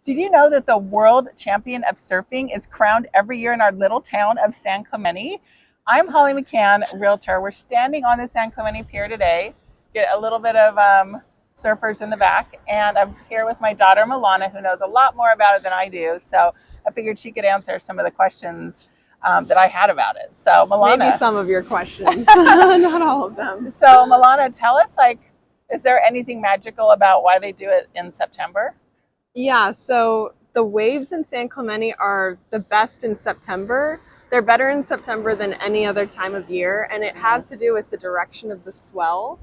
Did you know that the world champion of surfing is crowned every year in our little town of San Clemente? I'm Holly McKhann, realtor. We're standing on the San Clemente Pier today. Get a little bit of surfers in the back, and I'm here with my daughter Milana, who knows a lot more about it than I do. So I figured she could answer some of the questions that I had about it. So Milana, maybe some of your questions, not all of them. So Milana, tell us, is there anything magical about why they do it in September? Yeah, so the waves in San Clemente are the best in September. They're better in September than any other time of year, and it has to do with the direction of the swell,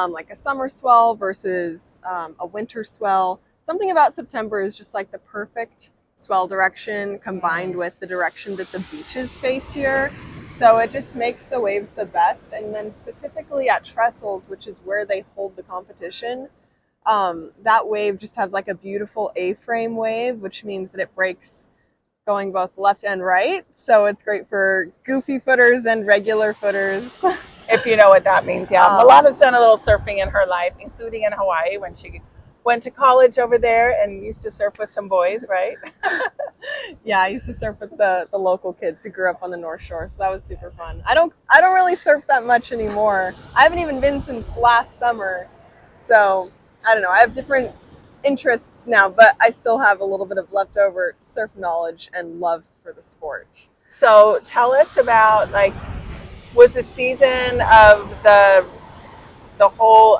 like a summer swell versus a winter swell. Something about September is just like the perfect swell direction combined with the direction that the beaches face here. So it just makes the waves the best. And then specifically at Trestles, which is where they hold the competition, that wave just has like a beautiful A-frame wave, which means that it breaks going both left and right. So it's great for goofy footers and regular footers. If you know what that means, yeah. Milana's done a little surfing in her life, including in Hawaii when she went to college over there and used to surf with some boys, right? Yeah, I used to surf with the local kids who grew up on the North Shore, so that was super fun. I don't really surf that much anymore. I haven't even been since last summer, so I don't know. I have different interests now, but I still have a little bit of leftover surf knowledge and love for the sport. So tell us about, was the season of the whole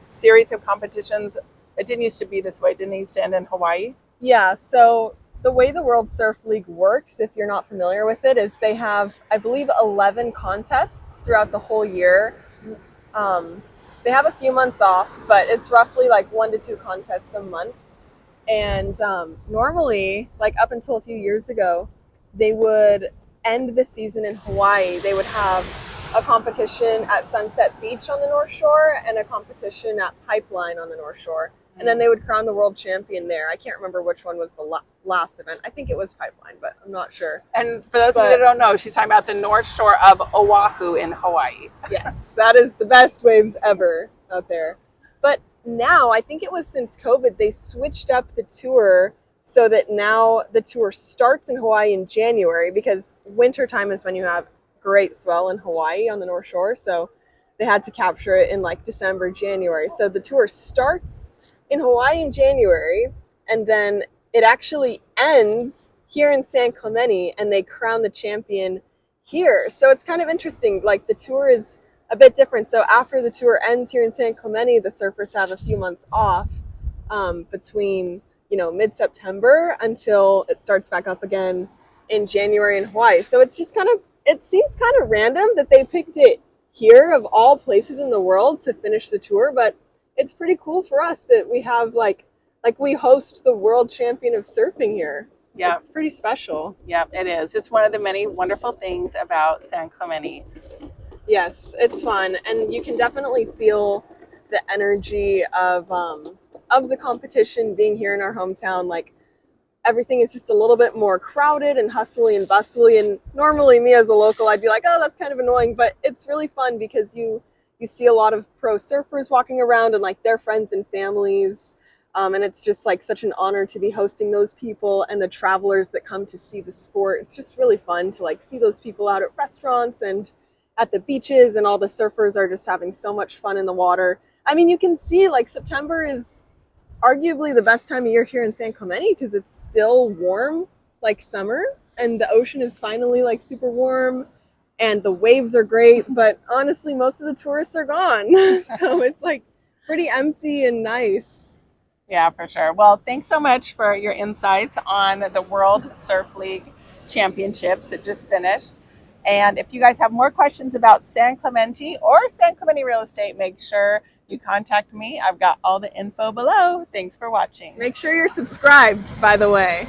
series of competitions, it didn't used to be this way, didn't it used to end in Hawaii? Yeah, so the way the World Surf League works, if you're not familiar with it, is they have, I believe, 11 contests throughout the whole year. They have a few months off, but it's roughly like 1 to 2 contests a month. And normally, like up until a few years ago, they would end the season in Hawaii. They would have a competition at Sunset Beach on the North Shore and a competition at Pipeline on the North Shore. And then they would crown the world champion there. I can't remember which one was the last event. I think it was Pipeline, but I'm not sure. And for those of you that don't know, she's talking about the North Shore of Oahu in Hawaii. Yes, that is the best waves ever out there. But now, I think it was since COVID, they switched up the tour so that now the tour starts in Hawaii in January, because wintertime is when you have great swell in Hawaii on the North Shore. So they had to capture it in like December, January. So the tour starts in Hawaii in January, and then it actually ends here in San Clemente, and they crown the champion here. So it's kind of interesting. Like the tour is a bit different. So after the tour ends here in San Clemente, the surfers have a few months off between, mid-September until it starts back up again in January in Hawaii. So it's just it seems kind of random that they picked it here of all places in the world to finish the tour, but it's pretty cool for us that we have like we host the world champion of surfing here. Yeah, it's pretty special. Yeah, it is. It's one of the many wonderful things about San Clemente. Yes, it's fun, and you can definitely feel the energy of the competition being here in our hometown. Like everything is just a little bit more crowded and hustly and bustly, and normally me as a local, I'd be like, oh, that's kind of annoying, but it's really fun because you see a lot of pro surfers walking around and like their friends and families. And it's just like such an honor to be hosting those people and the travelers that come to see the sport. It's just really fun to like see those people out at restaurants and at the beaches, and all the surfers are just having so much fun in the water. I mean, you can see like September is arguably the best time of year here in San Clemente because it's still warm like summer, and the ocean is finally like super warm. And the waves are great, but honestly, most of the tourists are gone. So it's like pretty empty and nice. Yeah, for sure. Well, thanks so much for your insights on the World Surf League Championships that just finished. And if you guys have more questions about San Clemente or San Clemente real estate, make sure you contact me. I've got all the info below. Thanks for watching. Make sure you're subscribed, by the way.